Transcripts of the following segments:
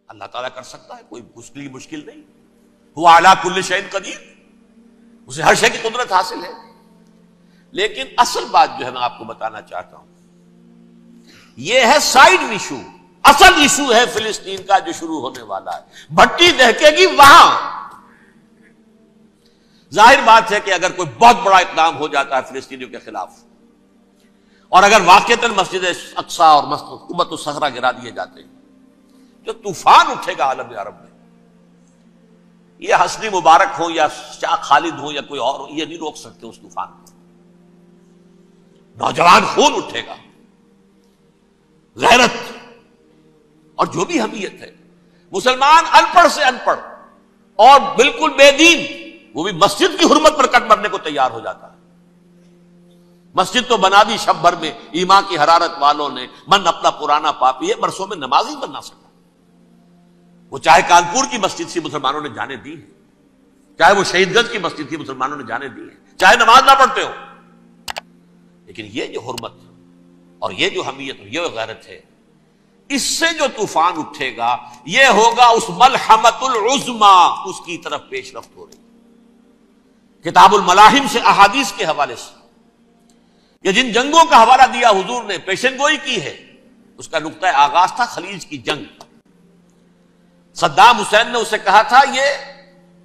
اللہ تعالیٰ کر سکتا ہے، کوئی اس کے لیے مشکل نہیں. هو علی کل شیء قدیر، اسے ہر شے کی قدرت حاصل ہے. لیکن اصل بات جو ہے میں آپ کو بتانا چاہتا ہوں، یہ ہے سائیڈ ایشو. اصل ایشو ہے فلسطین کا جو شروع ہونے والا ہے. بھٹی دہکے گی وہاں. ظاہر بات ہے کہ اگر کوئی بہت بڑا اقدام ہو جاتا ہے فلسطینیوں کے خلاف، اور اگر واقعتاً مسجد اقصیٰ اور قبۃ الصخرہ گرا دیے جاتے ہیں، جو طوفان اٹھے گا عالم عرب میں، یہ حسنی مبارک ہو یا شاہ خالد ہو یا کوئی اور ہو، یہ نہیں روک سکتے اس طوفان کو. نوجوان خون اٹھے گا، غیرت اور جو بھی حمیت ہے. مسلمان ان پڑھ سے ان پڑھ اور بالکل بے دین، وہ بھی مسجد کی حرمت پر کٹ مرنے کو تیار ہو جاتا ہے. مسجد تو بنا دی شب بھر میں ایمان کی حرارت والوں نے، من اپنا پرانا پاپی ہے، برسوں میں نماز ہی بننا سکا. وہ چاہے کانپور کی مسجد سے مسلمانوں نے جانے دی ہے، چاہے وہ شہید گنج کی مسجد تھی مسلمانوں نے جانے دی ہے، چاہے نماز نہ پڑھتے ہو. لیکن یہ جو حرمت اور یہ جو حمیت اور یہ غیرت ہے، اس سے جو طوفان اٹھے گا یہ ہوگا اس ملحمۃ العظما، اس کی طرف پیش رفت ہو رہی. کتاب الملاحم سے احادیث کے حوالے سے یہ جن جنگوں کا حوالہ دیا حضور نے، پیشن گوئی کی ہے، اس کا نقطہ آغاز تھا خلیج کی جنگ. صدام حسین نے اسے کہا تھا یہ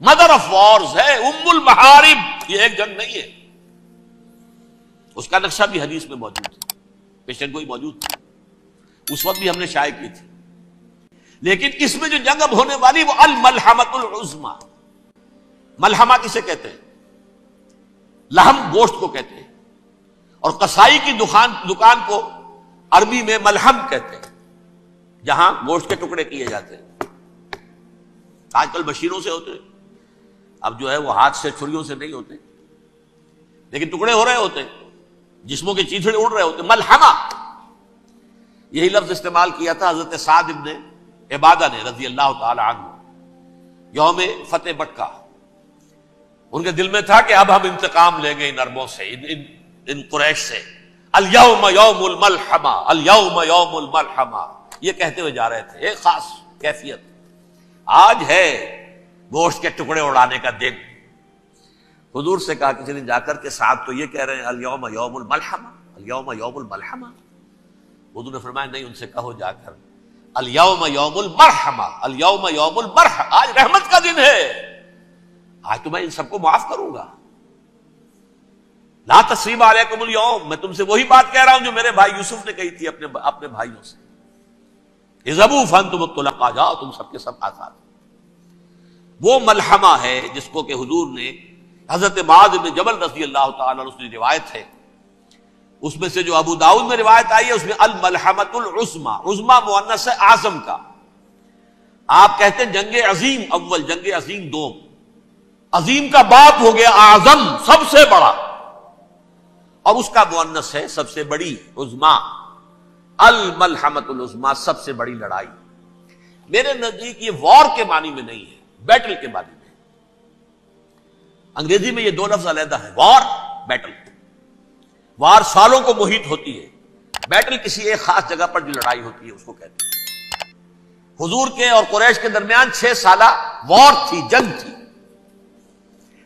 مدر آف وارز ہے، ام المحارب، یہ ایک جنگ نہیں ہے. اس کا نقشہ بھی حدیث میں موجود ہے، پیشن گوئی موجود تھی، اس وقت بھی ہم نے شائع کی تھی. لیکن اس میں جو جنگ اب ہونے والی وہ الملحمۃ العظما. ملحمہ کسے کہتے ہیں؟ لحم گوشت کو کہتے ہیں، اور قصائی کی دکان کو عربی میں ملحم کہتے ہیں، جہاں گوشت کے ٹکڑے کیے جاتے ہیں. آج کل مشینوں سے ہوتے ہیں، اب جو ہے وہ ہاتھ سے چھریوں سے نہیں ہوتے، لیکن ٹکڑے ہو رہے ہوتے ہیں، جسموں کے چیتھڑے اڑ رہے ہوتے. ملحمہ یہی لفظ استعمال کیا تھا حضرت سعد ابن عبادہ نے رضی اللہ تعالی عنہ یوم فتح مکہ. ان کے دل میں تھا کہ اب ہم انتقام لیں گے ان عربوں سے، ان قریش سے. الیوم یوم الملحمہ، الیوم یوم الملحمہ، یہ کہتے ہوئے جا رہے تھے. ایک خاص کیفیت، آج ہے گوشت کے ٹکڑے اڑانے کا دن. حضور سے کہا کسی نے جا کر کے ساتھ تو یہ کہہ رہے ہیں الیوم یوم الملحمہ، الیوم یوم الملحمہ. حضور نے فرمایا نہیں، ان سے کہو جا کر الیوم یوم المرحمہ، الیوم یوم المرحمہ، آج رحمت کا دن ہے، آج تو میں ان سب کو معاف کروں گا. لا تثریب علیکم اليوم، میں تم سے وہی بات کہہ رہا ہوں جو میرے بھائی یوسف نے کہی تھی اپنے بھائیوں سے. اذهبوا فانتم الطلقاء، جاؤ تم سب کے سب آزاد. وہ ملحمہ ہے جس کو کہ حضور نے حضرت معاذ بن جبل رضی اللہ تعالی عنہ سے روایت ہے، اس میں سے جو ابو داؤد میں روایت آئی ہے اس میں الملحمۃ العظما، عظما مؤنث ہے اعظم کا. آپ کہتے ہیں جنگ عظیم اول، جنگ عظیم دوم. عظیم کا باپ ہو گیا اعظم، سب سے بڑا، اور اس کا مؤنث ہے سب سے بڑی، عظما. الملحمۃ العظما، سب سے بڑی لڑائی. میرے نزدیک یہ وار کے معنی میں نہیں ہے، بیٹل کے معنی میں. انگریزی میں یہ دو لفظ علیحدہ ہے، وار، بیٹل. وار سالوں کو محیط ہوتی ہے، بیٹل کسی ایک خاص جگہ پر جو لڑائی ہوتی ہے اس کو کہتے ہیں. حضور کے اور قریش کے درمیان 6 سالہ وار تھی، جنگ تھی.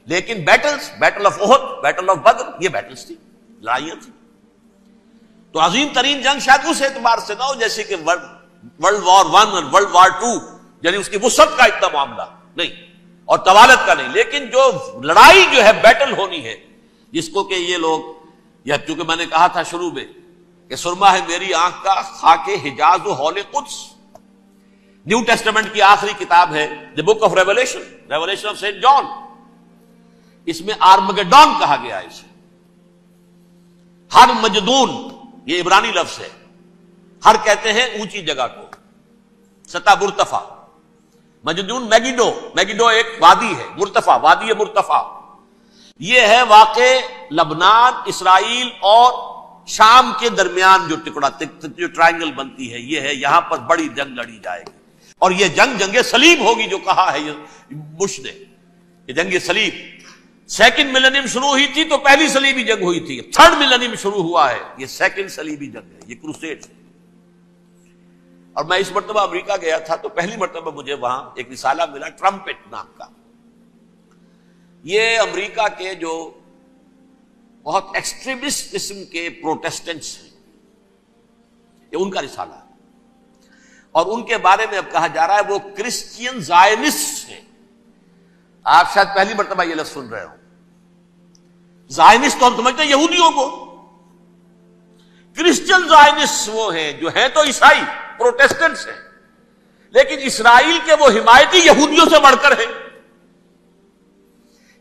لیکن battles, battle of Uhud, battle of Badr, یہ بیٹلز تھی، لڑائیاں تھی. تو عظیم ترین جنگ شاید اس اعتبار سے نہ ہو جیسے کہ ورلڈ وار 1 اور ورلڈ وار 2، یعنی اس کی وسعت کا اتنا معاملہ نہیں اور طوالت کا نہیں. لیکن جو لڑائی جو ہے بیٹل ہونی ہے، جس کو کہ یہ لوگ، یا چونکہ میں نے کہا تھا شروع میں کہ سرما ہے میری آنکھ کا خاک حجاز و ہول قدس. نیو ٹیسٹمنٹ کی آخری کتاب ہے the book of revelation, revelation of saint John. اس میں آرمگڈون کہا گیا ہے اسے. ہر مجدون، یہ عبرانی لفظ ہے. ہر کہتے ہیں اونچی جگہ کو، سطح مرتفع. مجدون میگیڈو، میگیڈو ایک وادی ہے، مرتفع، وادی مرتفع. یہ ہے واقع لبنان، اسرائیل اور شام کے درمیان جو ٹکڑا، جو ٹرائنگل بنتی ہے، یہ ہے. یہاں پر بڑی جنگ لڑی جائے گی، اور یہ جنگ صلیب ہوگی جو کہا ہے بش نے. یہ جنگ صلیب 2nd ملینیم شروع ہوئی تھی تو پہلی صلیبی جنگ ہوئی تھی. 3rd ملینیم شروع ہوا ہے، یہ 2nd صلیبی جنگ ہے، یہ کروسیڈ ہے. اور میں اس مرتبہ امریکہ گیا تھا تو پہلی مرتبہ مجھے وہاں ایک رسالہ ملا ٹرمپٹ نام کا. یہ امریکہ کے جو بہت ایکسٹریمسٹ قسم کے پروٹیسٹنٹس ہیں، یہ ان کا رسالہ ہے، اور ان کے بارے میں اب کہا جا رہا ہے وہ کرسچین زائنسٹ ہیں. آپ شاید پہلی مرتبہ یہ لفظ سن رہے ہو. زائنسٹ تو ہم سمجھتے ہیں یہودیوں کو، کرسچین زائنسٹ وہ ہیں جو ہیں تو عیسائی پروٹیسٹنٹس ہیں، لیکن اسرائیل کے وہ حمایتی یہودیوں سے بڑھ کر ہیں.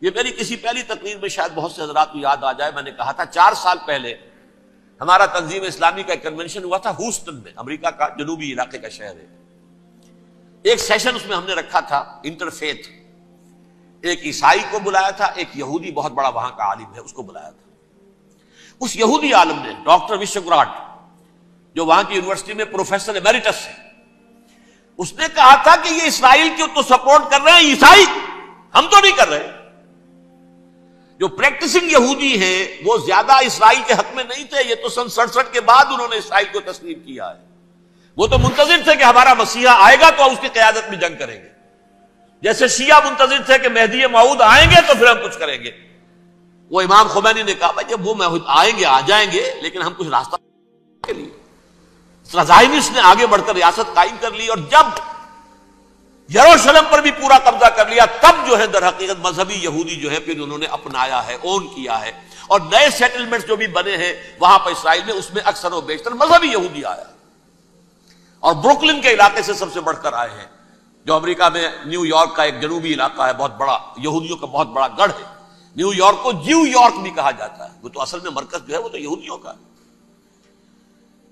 یہ میری کسی پہلی تقریر میں شاید بہت سے حضرات کو یاد آ جائے، میں نے کہا تھا 4 سال پہلے ہمارا تنظیم اسلامی کا ایک کنونشن ہوا تھا ہوسٹن میں، امریکہ کا جنوبی علاقے کا شہر ہے. ایک سیشن اس میں ہم نے رکھا تھا انٹرفیتھ، ایک عیسائی کو بلایا تھا، ایک یہودی بہت بڑا وہاں کا عالم ہے اس کو بلایا تھا. اس یہودی عالم نے ڈاکٹر وشوگراٹ، جو وہاں کی یونیورسٹی میں پروفیسر ایمیریٹس ہے، اس نے کہا تھا کہ یہ اسرائیل کو تو سپورٹ کر رہے ہیں عیسائی، ہم تو نہیں کر رہے. جو پریکٹسنگ یہودی ہیں وہ زیادہ اسرائیل کے حق میں نہیں تھے، یہ تو سن 67 کے بعد انہوں نے اسرائیل کو تسلیم کیا ہے. وہ تو منتظر تھے کہ ہمارا مسیحا آئے گا تو اس کی قیادت میں جنگ کریں گے، جیسے شیعہ منتظر تھے کہ مہدی موعود آئیں گے تو پھر ہم کچھ کریں گے. وہ امام خمینی نے کہا بھائی جب وہ آئیں گے آ جائیں گے، لیکن ہم کچھ راستہ کے لیے. زائنسٹ نے آگے بڑھ کر ریاست قائم کر لی، اور جب یروشلم پر بھی پورا قبضہ کر لیا تب جو ہے در حقیقت مذہبی یہودی جو ہے پھر انہوں نے اپنایا ہے، اون کیا ہے، اور نئے سیٹلمنٹس جو بھی بنے ہیں وہاں پر اسرائیل میں، اس میں اکثر و بیشتر مذہبی یہودی آیا، اور بروکلن کے علاقے سے سب سے بڑھ کر آئے ہیں، جو امریکہ میں نیو یارک کا ایک جنوبی علاقہ ہے، بہت بڑا یہودیوں کا بہت بڑا گڑھ ہے. نیو یارک کو جیو یارک بھی کہا جاتا ہے، وہ تو اصل میں مرکز جو ہے وہ تو یہودیوں کا ہے.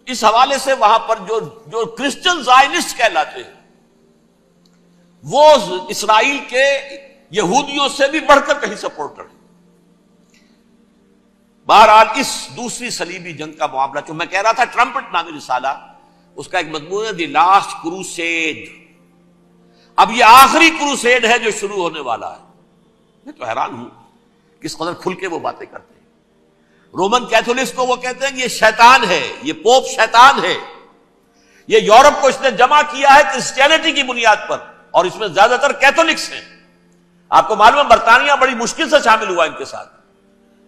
اس حوالے سے وہاں پر جو کرسچن زائنسٹ کہلاتے ہیں وہ اسرائیل کے یہودیوں سے بھی بڑھ کر کہیں سپورٹ کریں. بہرحال اس دوسری صلیبی جنگ کا معاملہ جو میں کہہ رہا تھا ٹرمپٹ نامی رسالہ، اس کا ایک مضمون ہے دی لاسٹ کروسیڈ. اب یہ آخری کروسیڈ ہے جو شروع ہونے والا ہے. میں تو حیران ہوں کس قدر کھل کے وہ باتیں کرتے ہیں. رومن کیتھولکس کو وہ کہتے ہیں کہ یہ شیطان ہے، یہ پوپ شیطان ہے، یہ یورپ کو اس نے جمع کیا ہے کرسچینٹی کی بنیاد پر، اور اس میں زیادہ تر کیتھولکس ہیں. آپ کو معلوم ہے برطانیہ بڑی مشکل سے شامل ہوا ان کے ساتھ،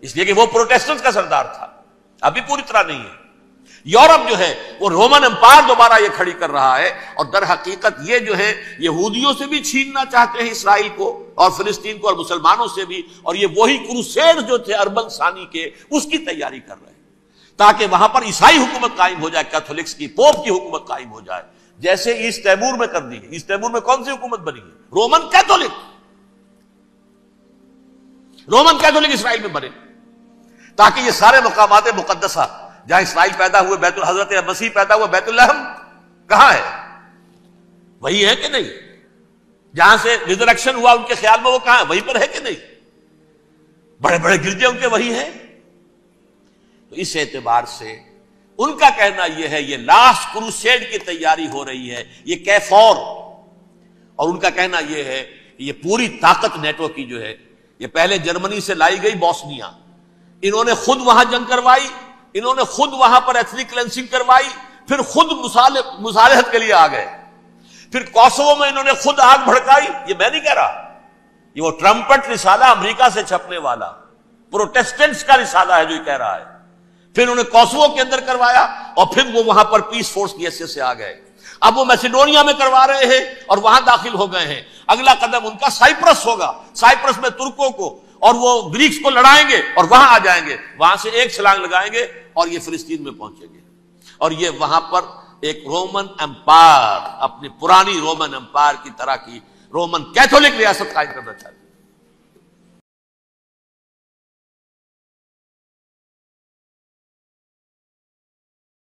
اس لیے کہ وہ پروٹیسٹنٹ کا سردار تھا، ابھی پوری طرح نہیں ہے. یورپ جو ہے وہ رومن امپائر دوبارہ یہ کھڑی کر رہا ہے، اور در حقیقت یہ جو ہے یہودیوں سے بھی چھیننا چاہتے ہیں اسرائیل کو اور فلسطین کو، اور مسلمانوں سے بھی، اور یہ وہی کروسیڈ جو تھے اربن ثانی کے اس کی تیاری کر رہے ہیں تاکہ وہاں پر عیسائی حکومت قائم ہو جائے، کیتھولکس کی پوپ کی حکومت قائم ہو جائے، جیسے ایسٹ تیمور میں کر دی ہے. ایسٹ تیمور میں کون سی حکومت بنی ہے؟ Roman Catholic. رومن کیتھولک اسرائیل میں بنے تاکہ یہ سارے مقامات مقدسہ جہاں اسرائیل پیدا ہوئے، بیت حضرت مسیح پیدا ہوا، بیت الحم کہاں ہے؟ وہی ہے کہ نہیں؟ جہاں سے ریزریکشن ہوا ان کے خیال میں وہ کہاں ہے؟ وہیں پر ہے کہ نہیں؟ بڑے بڑے گرجے ان کے وہی ہیں. تو اس اعتبار سے ان کا کہنا یہ ہے یہ لاسٹ کروسیڈ کی تیاری ہو رہی ہے، یہ کیفور. اور ان کا کہنا یہ ہے کہ یہ پوری طاقت نیٹو کی جو ہے، یہ پہلے جرمنی سے لائی گئی بوسنیا، انہوں نے خود وہاں جنگ کروائی، انہوں نے خود وہاں پر ایتھنک کلینسنگ کروائی، پھر خود مصالحت کے لیے آ گئے، پھر کوسوو میں انہوں نے خود آگ بھڑکائی. یہ میں نہیں کہہ رہا، یہ وہ ٹرمپٹ رسالہ امریکہ سے چھپنے والا پروٹیسٹنٹس کا رسالہ ہے جو یہ کہہ رہا ہے. پھر انہوں نے کوسوو کے اندر کروایا، اور پھر وہ وہاں پر پیس فورس کی حیثیت سے آ گئے. اب وہ میسیڈونیا میں کروا رہے ہیں اور وہاں داخل ہو گئے ہیں. اگلا قدم ان کا سائپرس ہوگا، سائپرس میں ترکوں کو اور وہ گریکس کو لڑائیں گے اور وہاں آ جائیں گے، وہاں سے ایک چھلانگ لگائیں گے اور یہ فلسطین میں پہنچیں گے، اور یہ وہاں پر ایک رومن امپائر، اپنی پرانی رومن امپائر کی طرح کی رومن کیتھولک ریاست قائم کرنا چاہتے ہیں.